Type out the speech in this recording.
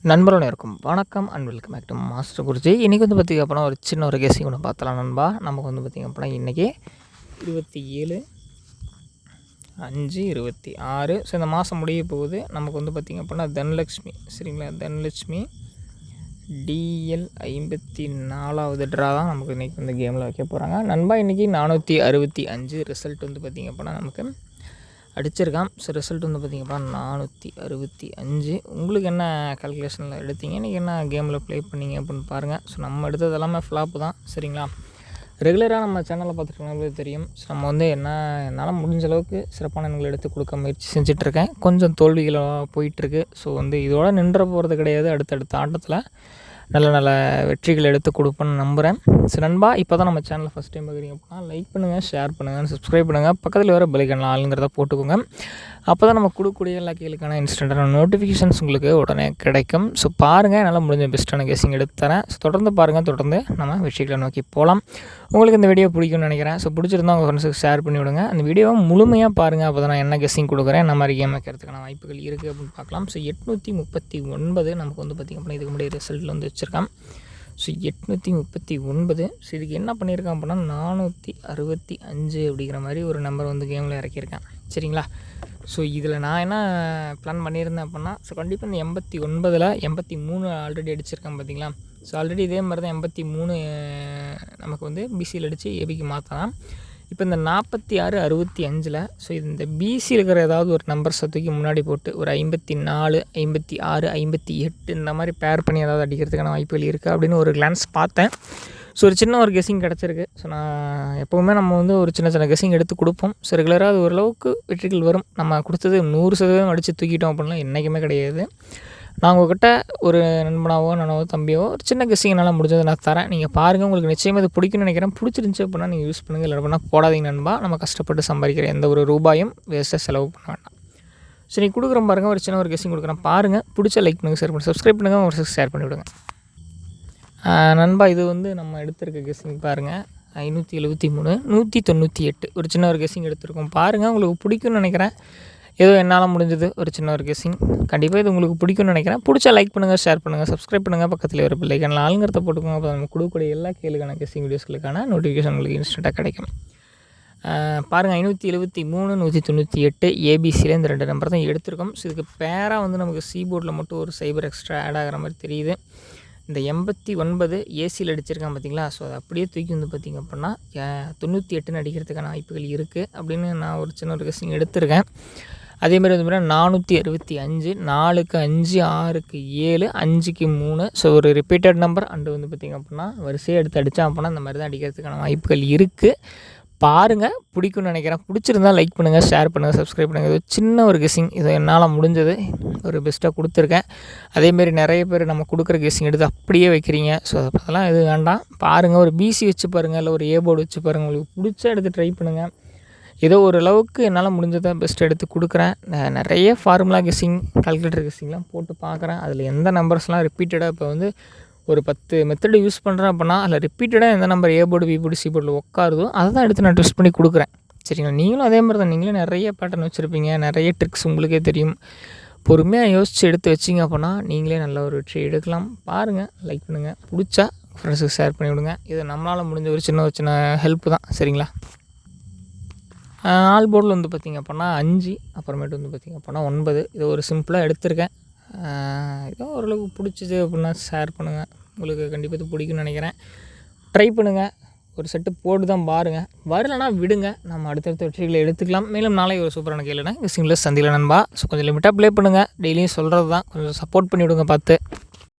நண்பர்களும் இருக்கும் வணக்கம் and welcome back to master Guruji. இன்றைக்கி வந்து பார்த்திங்க அப்படின்னா ஒரு சின்ன ஒரு கெஸிங் ஒன்று பார்த்தலாம் நண்பா. நமக்கு வந்து பார்த்திங்க அப்படின்னா இன்றைக்கி 27/5/26. ஸோ இந்த மாதம் முடிய போகுது. நமக்கு வந்து பார்த்திங்க அப்படின்னா தனலக்ஷ்மி, சரிங்களா, தனலக்ஷ்மி DL 54வது ட்ரா தான் நமக்கு இன்றைக்கி வந்து கேமில் வைக்க போகிறாங்க நண்பா. இன்றைக்கி 465 ரிசல்ட் வந்து பார்த்திங்க அப்படின்னா நமக்கு அடிச்சிருக்கான். ஸோ ரிசல்ட் வந்து பார்த்திங்க அப்படின்னா 465. உங்களுக்கு என்ன கால்குலேஷனில் எடுத்தீங்க, இன்றைக்கி என்ன கேமில் ப்ளே பண்ணிங்க அப்படின்னு பாருங்கள். ஸோ நம்ம எடுத்தது எல்லாமே ஃப்ளாப்பு தான், சரிங்களா. ரெகுலராக நம்ம சேனலில் பார்த்துருக்கோம் தெரியும். ஸோ நம்ம வந்து என்னால் முடிஞ்ச அளவுக்கு சிறப்பான எண்களை எடுத்து கொடுக்க முயற்சி செஞ்சிட்ருக்கேன். கொஞ்சம் தோல்விகளாக போயிட்டுருக்கு. ஸோ வந்து இதோட நின்ற போகிறது கிடையாது. அடுத்தடுத்த ஆட்டத்தில் நல்ல நல்ல வெற்றிகள் எடுத்து கொடுப்பேன்னு நம்புகிறேன். சரி நண்பா, இப்போ தான் நம்ம சேனலில் ஃபஸ்ட் டைம் பார்க்குறீங்க அப்படின்னா லைக் பண்ணுங்கள், ஷேர் பண்ணுங்கள், சப்ஸ்கிரைப் பண்ணுங்கள், பக்கத்தில் வர பெல்லைக்கான ஆளுங்கிறத போட்டுக்கோங்க. அப்போ தான் நம்ம கொடுக்கக்கூடிய எல்லா கேளுக்கான இன்ஸ்டண்ட்டான நோட்டிஃபிகேஷன்ஸ் உங்களுக்கு உடனே கிடைக்கும். ஸோ பாருங்கள், நல்லா முடிஞ்ச பெஸ்ட்டான கேஸிங் எடுத்து தரேன். ஸோ தொடர்ந்து பாருங்கள், தொடர்ந்து நம்ம வெற்றிகளை நோக்கி போகலாம். உங்களுக்கு இந்த வீடியோ பிடிக்கும்னு நினைக்கிறேன். ஸோ பிடிச்சிருந்தா உங்கள் ஃப்ரெண்ட்ஸுக்கு ஷேர் பண்ணி விடுங்க. அந்த வீடியோவை முழுமையாக பாருங்கள். அப்போ தான் நான் என்ன கெஸ்ஸிங் கொடுக்குறேன், என்ன மாதிரி கேம் வைக்கிறதுக்கான வாய்ப்புகள் இருக்குது அப்படின்னு பார்க்கலாம். ஸோ 839 நமக்கு வந்து பார்த்திங்க அப்படின்னா இதுக்கு முன்னாடி ரிசல்ட்டில் வந்து வச்சுருக்கான். ஸோ 839. ஸோ இதுக்கு என்ன பண்ணியிருக்கான் அப்படின்னா 465 அப்படிங்கிற மாதிரி ஒரு நம்பர் வந்து கேமில் இறக்கியிருக்கேன், சரிங்களா. ஸோ இதில் நான் என்ன பிளான் பண்ணியிருந்தேன் அப்படின்னா, ஸோ கண்டிப்பாக இந்த 89ல் 83 ஆல்ரெடி அடிச்சிருக்கேன் பார்த்தீங்களா. ஸோ ஆல்ரெடி இதே மாதிரி தான் 83 நமக்கு வந்து பிசியில் அடித்து ஏபிக்கு மாற்றலாம். இப்போ இந்த 46/65ல் ஸோ இந்த பிசி இருக்கிற ஏதாவது ஒரு நம்பர்ஸை தூக்கி முன்னாடி போட்டு ஒரு 54, 56, 58 இந்த மாதிரி பேர் பண்ணி ஏதாவது அடிக்கிறதுக்கான வாய்ப்புகள் இருக்குது அப்படின்னு ஒரு கிளான்ஸ் பார்த்தேன். ஸோ ஒரு சின்ன ஒரு கெஸ்ஸிங் கிடச்சிருக்கு. ஸோ நான் எப்போவுமே நம்ம வந்து ஒரு சின்ன சின்ன கெஸ்ஸிங் எடுத்து கொடுப்போம். ஸோ ரெகுலராக அது ஓரளவுக்கு வெற்றிகள் வரும். நம்ம கொடுத்தது 100% அடித்து தூக்கிட்டோம் அப்படின்லாம் என்றைக்குமே கிடையாது. நான் உங்கள்கிட்ட ஒரு நண்பனாவோ நானோ தம்பியோ ஒரு சின்ன கெஸ்ஸிங் என்னால் முடிஞ்சதை நான் தரேன். நீங்கள் பாருங்கள், உங்களுக்கு நிச்சயமாக இது பிடிக்கும்னு நினைக்கிறேன். பிடிச்சிருந்துச்சி அப்படின்னா நீங்கள் யூஸ் பண்ணுங்கள், இல்லை அப்படின்னா போடாதீங்க நண்பா. நம்ம கஷ்டப்பட்டு சம்பாதிக்கிற எந்த ஒரு ரூபாயும் வேஸ்ட்டாக செலவு பண்ண வேண்டாம். ஸோ நீங்கள் கொடுக்குறோம் பாருங்கள், ஒரு சின்ன ஒரு கெஸ்ஸிங் கொடுக்குறேன் பாருங்கள். பிடிச்ச லைக் பண்ணுங்கள், ஷேர் பண்ணுங்கள், சப்ஸ்கிரைப் பண்ணுங்கள், ஒரு ஷேர் பண்ணிவிடுங்க நண்பா. இது வந்து நம்ம எடுத்திருக்க கெஸ்ஸிங் பாருங்கள், 573, 198 ஒரு சின்ன ஒரு கெஸ்ஸிங் எடுத்திருக்கோம் பாருங்கள். உங்களுக்கு பிடிக்கும்னு நினைக்கிறேன். ஏதோ என்னால் முடிஞ்சது ஒரு சின்ன ஒரு கெஸ்ஸிங். கண்டிப்பாக இது உங்களுக்கு பிடிக்கும்னு நினைக்கிறேன். பிடிச்சா லைக் பண்ணுங்கள், ஷேர் பண்ணுங்கள், சப்ஸ்கிரைப் பண்ணுங்கள், பக்கத்தில் ஒரு பெல்லைக்கான ஆளுங்கிறத போட்டுக்கோங்க. அப்போ நம்ம கொடுக்கக்கூடிய எல்லா கேளுக்கான கெஸ்ஸிங் வீடியோஸ்களுக்கான நோட்டிஃபிகேஷன் உங்களுக்கு இன்ஸ்டண்ட்டாக கிடைக்கும். பாருங்கள், 573, 198 ஏபிசியில் இந்த 2 நம்பர் தான் எடுத்திருக்கோம். ஸோ இதுக்கு பேராக வந்து நமக்கு சீபோர்டில் மட்டும் ஒரு சைபர் எக்ஸ்ட்ரா ஆட் ஆகிற மாதிரி தெரியுது. இந்த 89 ஏசியில் அடிச்சிருக்கான் பார்த்தீங்களா. ஸோ அதை அப்படியே தூக்கி வந்து பார்த்திங்க அப்படின்னா 98 அடிக்கிறதுக்கான வாய்ப்புகள் இருக்குது அப்படின்னு நான் ஒரு சின்ன ஒரு கெஸ்ஸிங் எடுத்திருக்கேன். அதேமாதிரி வந்து பார்த்தீங்கன்னா 465, 4க்கு 5, 6க்கு 7, 5க்கு 3. ஸோ ஒரு ரிப்பீட்டட் நம்பர் அண்டு வந்து பார்த்திங்க அப்படின்னா வரிசையாக எடுத்து அடித்தான் அப்படின்னா இந்த மாதிரி தான் அடிக்கிறதுக்கான வாய்ப்புகள் இருக்குது. பாருங்கள், பிடிக்கும்னு நினைக்கிறேன். பிடிச்சிருந்தால் லைக் பண்ணுங்கள், ஷேர் பண்ணுங்கள், சப்ஸ்கிரைப் பண்ணுங்கள். இது சின்ன ஒரு கெஸ்ஸிங், இது என்னால் முடிஞ்சது ஒரு பெஸ்ட்டாக கொடுத்துருக்கேன். அதேமாரி நிறைய பேர் நம்ம கொடுக்குற கெஸ்ஸிங் எடுத்து அப்படியே வைக்கிறீங்க. ஸோ அதெல்லாம் இது வேண்டாம். பாருங்கள், ஒரு பிசி வச்சு பாருங்கள், இல்லை ஒரு ஏ போர்டு வச்சு பாருங்கள். உங்களுக்கு பிடிச்ச எடுத்து ட்ரை பண்ணுங்கள். ஏதோ ஓரளவுக்கு என்னால் முடிஞ்சதை பெஸ்ட்டு எடுத்து கொடுக்குறேன். நிறைய ஃபார்முலா கெஸ்ஸிங், கால்குலேட்டர் கெஸ்ஸிங்லாம் போட்டு பார்க்குறேன். அதில் எந்த நம்பர்ஸ்லாம் ரிப்பீட்டடாக இப்போ வந்து ஒரு 10 மெத்தடு யூஸ் பண்ணுறேன் அப்படின்னா அதில் ரிப்பீட்டடாக எந்த number A board, B board, C போர்டில் உட்காருதோ அதை தான் எடுத்து நான் ட்விஸ்ட் பண்ணி கொடுக்குறேன், சரிங்களா. நீங்களும் அதே மாதிரி தான். நீங்களும் நிறைய பேட்டர்ன் வச்சுருப்பீங்க, நிறைய ட்ரிக்ஸ் உங்களுக்கே தெரியும். பொறுமையாக யோசித்து எடுத்து வச்சிங்க அப்படின்னா நீங்களே நல்ல ஒரு வெற்றி எடுக்கலாம். பாருங்கள், லைக் பண்ணுங்கள், பிடிச்சா ஃப்ரெண்ட்ஸுக்கு ஷேர் பண்ணி விடுங்க. இது நம்மளால் முடிஞ்ச ஒரு சின்ன ஹெல்ப்பு தான், சரிங்களா. ஆல் போர்டில் வந்து பார்த்திங்க அப்படின்னா 5, அப்புறமேட்டு வந்து பார்த்திங்க அப்படின்னா 9. இது ஒரு சிம்பிளாக எடுத்திருக்கேன். ஏதோ ஓரளவுக்கு பிடிச்சிது அப்படின்னா ஷேர் பண்ணுங்கள். உங்களுக்கு கண்டிப்பாக இது பிடிக்கும்னு நினைக்கிறேன். ட்ரை பண்ணுங்கள், ஒரு செட்டு போட்டு தான் பாருங்கள். வரலைன்னா விடுங்க, நம்ம அடுத்தடுத்த வெற்றிகளை எடுத்துக்கலாம். மேலும் நாளை ஒரு சூப்பரான கேளுனா இங்கே சிங்கிள் சந்தியில் நண்பா. ஸோ கொஞ்சம் லிமிட்டாக ப்ளே பண்ணுங்கள். டெய்லியும் சொல்கிறது தான், கொஞ்சம் சப்போர்ட் பண்ணி விடுங்க பார்த்து.